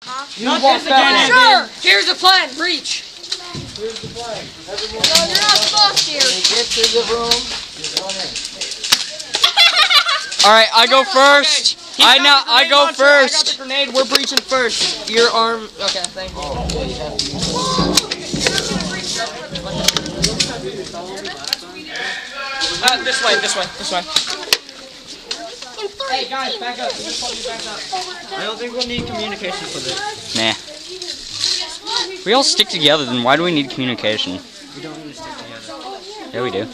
Not walk back. Sure. Here's the plan. Reach. Here's the plan. Everyone No, you're not supposed to. when you get to the room, you're going in. All right, I go first. I go first. I got the grenade. We're breaching first. Your arm. Okay, thank you. Oh, yeah, you have to use This way. Hey guys, back up. Back up. I don't think we'll need communication for this. Nah. We all stick together, then why do we need communication? We don't need to stick together. Yeah, we do.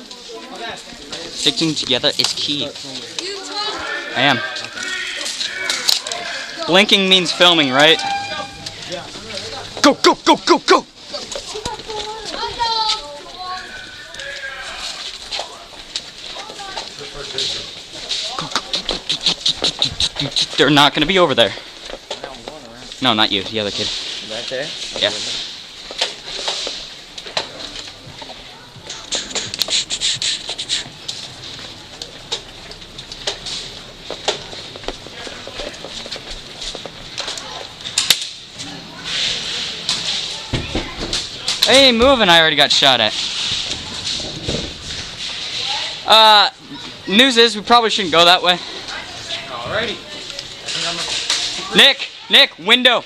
Sticking together is key. I am. Blinking means filming, right? Go, go, go, go, go! They're not gonna be over there. No, not you, the other kid. Right there? Yeah. I ain't moving, I already got shot at. News is we probably shouldn't go that way. Alrighty. Nick, window.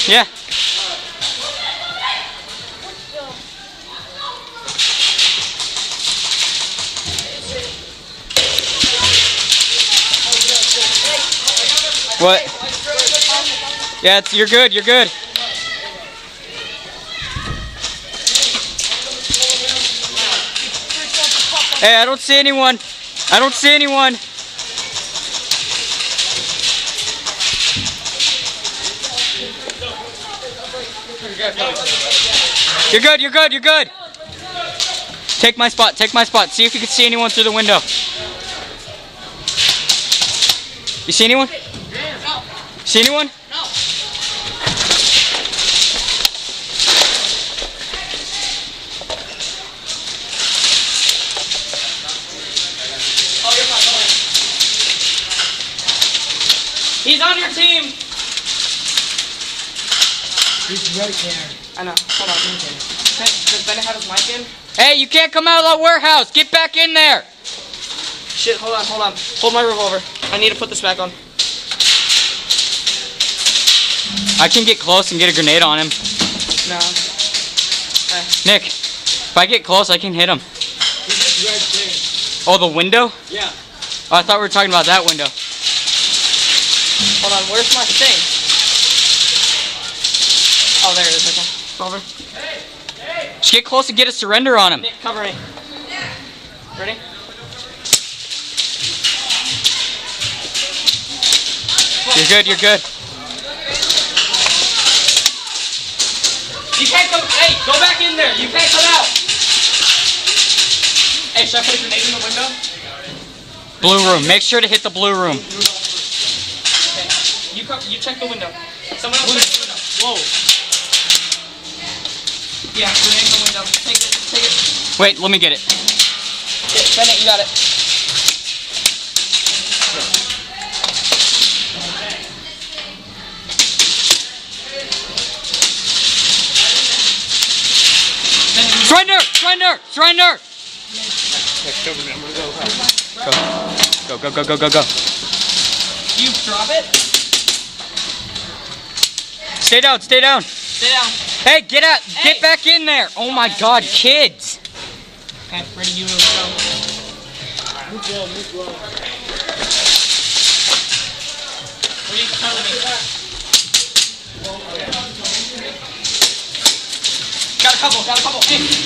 Yeah. What? Yeah, you're good, you're good. Hey, I don't see anyone. I don't see anyone. You're good, you're good, you're good. Take my spot, take my spot. See if you can see anyone through the window. You see anyone? No. See anyone? No. Oh, you're fine. Go ahead. He's on your team. He's right there. I know. Hold on. Does Bennett have his mic in? Hey, you can't come out of that warehouse. Get back in there. Shit, hold on. Hold my revolver. I need to put this back on. I can get close and get a grenade on him. No. Nick, if I get close, I can hit him. He's right there. Oh, the window? Yeah. Oh, I thought we were talking about that window. Hold on, where's my thing? Oh, there it is. Okay. Over. Just get close and get a surrender on him. Nick, cover me. Ready? You're good, you're good. You can't come. Hey, go back in there. You can't come out. Hey, should I put a grenade in the window? Blue room. Make sure to hit the blue room. Okay. You check the window. Someone else check the window. Whoa. Yeah, grenade in the window. Take it. Wait, let me get it. Yeah, Bennett, you got it. Surrender! Go. Go. You drop it? Stay down. Stay down. Hey, get out! Hey. Get back in there! Oh my God, kids! Okay, ready, you go. Move well. What are you telling me? Got a couple.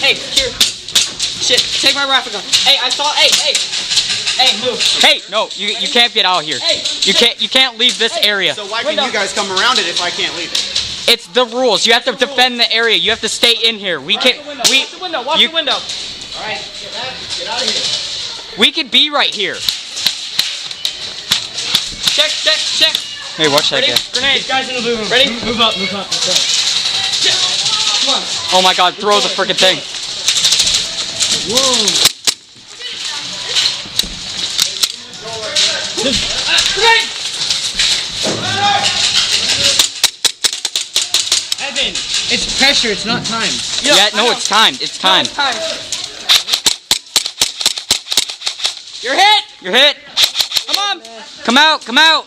Hey, here. Shit, take my rifle gun. Hey, Hey, move. Hey, no, you can't get out here. Hey, You can't leave this area. So why can you guys come around it if I can't leave it? It's the rules. You have to defend the area. You have to stay in here. We can. Watch the window. Watch the window. All right, get out of here. We could be right here. Check. Hey, watch that Ready? guy. Grenade. Guys in the blue room. Ready? Move up. Shit. run. Oh my god, throw the freaking thing. Whoa. Grenade! Evan, it's pressure, it's not time. Yeah, no, it's timed. It's timed. No, it's time. You're hit! You're hit. Come on! Come out, come out.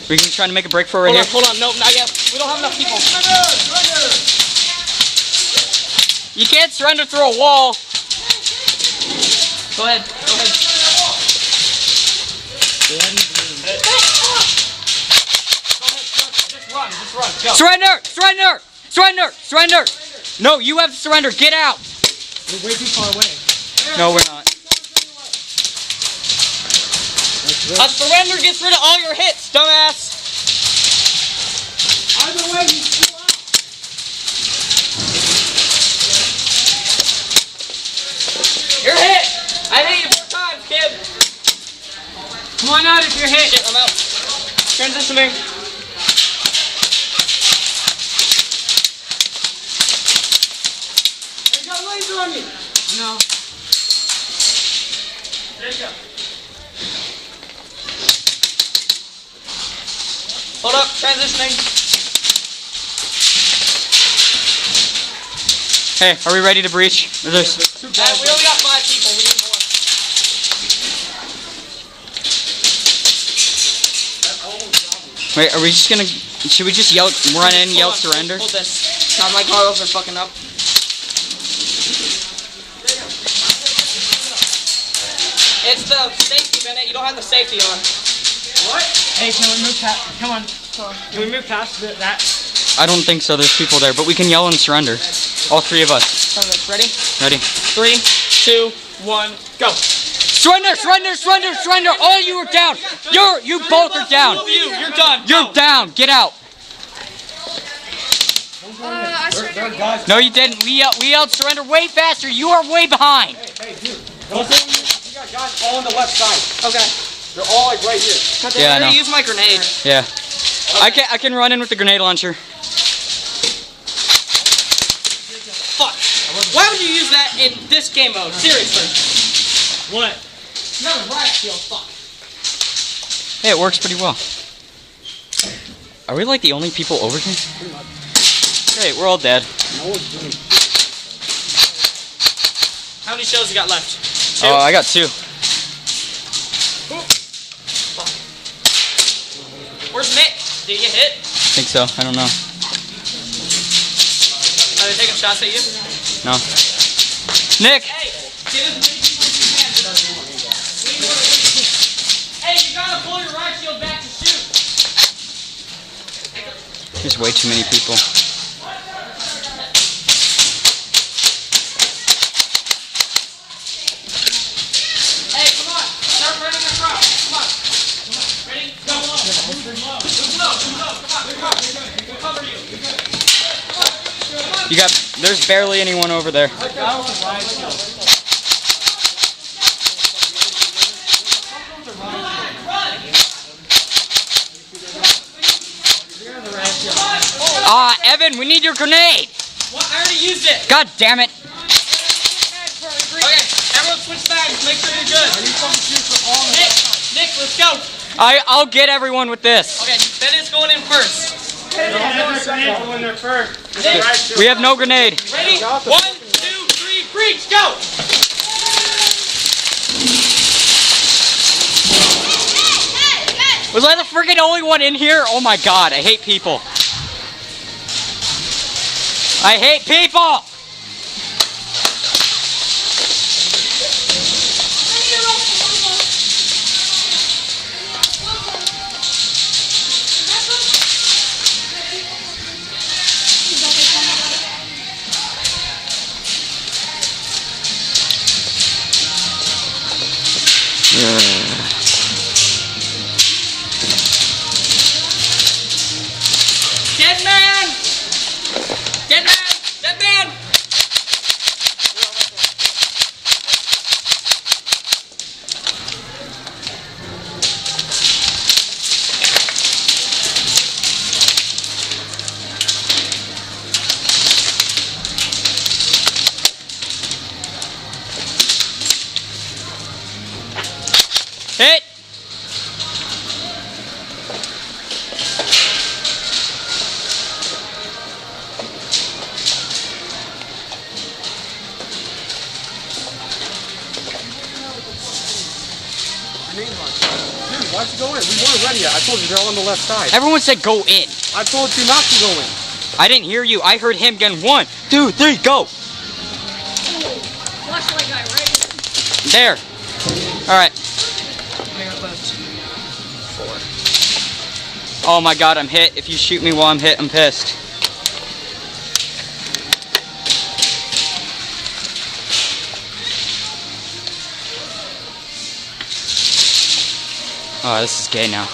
We can try to make a break for it right here. Hold on, no, not yet. We don't have enough people. You can't surrender through a wall. Go ahead, go ahead. Go ahead, just run, go. Surrender! Surrender! Surrender! Surrender! No, you have to surrender. Get out. We're way too far away. No, we're not. A surrender gets rid of all your hits, dumbass. Either way, he's still out. You're hit! I hit you 4 times, kid. Come on out if you're hit. Shit, I'm out. Transitioning. I got laser on me. No. There you go. Hold up, transitioning. Hey, are we ready to breach? We only got 5 people, we need more. Wait, are we just gonna? Should we just yell, run in, yell surrender? Hold this. God, my carlos are fucking up. It's the safety, Bennett. You don't have the safety on. What? Hey, can we move past? Come on. Can we move past that? I don't think so. There's people there, but we can yell and surrender. All 3 of us. Ready? Ready? 3, 2, 1, go. Surrender! Surrender! Surrender! Surrender! All you are down. You both are down. You're done. You're down. Get out. I surrendered. No, you didn't. We yelled surrender way faster. You are way behind. Hey, dude. Don't say you got guys all on the left side. Okay. They're all like right here. God, Yeah, I I know. already used my grenade. Yeah. I can run in with the grenade launcher. Fuck. Why would you use that in this game mode? Seriously. What? No, riot shield. Fuck. Hey, it works pretty well. Are we like the only people over here? Great, we're all dead. How many shells you got left? 2. Oh, I got 2. Where's Nick? Did you get hit? I think so. I don't know. Are they taking shots at you? No. Nick! Hey, get as many people as you can. Hey, you gotta pull your riot shield back to shoot. There's way too many people. Hey, come on. Start running across. Come on. Ready? Go. Move low. Come on. We'll cover you. You got. There's barely anyone over there. Ah, Evan, we need your grenade. What? I already used it. God damn it. Okay, everyone switch bags. Make sure you're good. Nick, let's go. I'll get everyone with this. Okay, Bennett's going in first. We have no grenade. Ready? 1, 2, 3, breach, go! Was I the freaking only one in here? Oh my god, I hate people. I hate people! Dead man! Dead man! Dead man! to go in. We weren't ready yet. I told you they're all on the left side. Everyone said go in. I told you not to go in. I didn't hear you. I heard him going 1, 2, 3, go. Flashlight guy, right? There. All right. Oh my God, I'm hit. If you shoot me while I'm hit, I'm pissed. Oh, this is gay now.